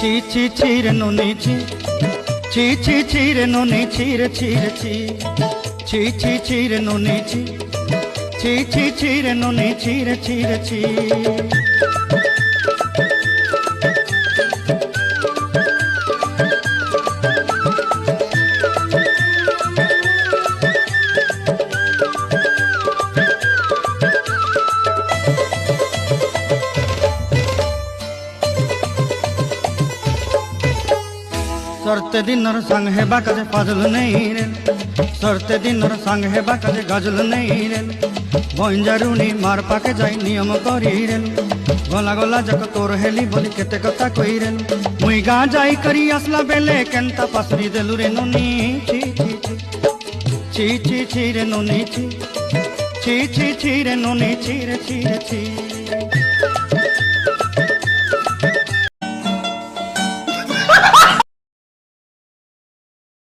ছি ছি ছি রে নুনি ছি ছি ছি ছি রে নুনি ছি রে ছি রে ছি ছি ছি ছি রে নুনি ছি ছি ছি ছি রে নুনি ছি রে ছি রে ছি। सरते दिनर संग हेबा काजे पाजल नहीं रे सरते दिनर संग हेबा काजे गजल नहीं रे बंजारुनी मार पाके जाई नियम करी रे गला गला जक तोर हेली बोली केते कथा कई रे मुई गा जाई करी असला बेले केंता पासरी देलु रे नुनी छी छी छी छी छी रे नुनी छी छी छी छी रे नुनी छी रे छी रे छी।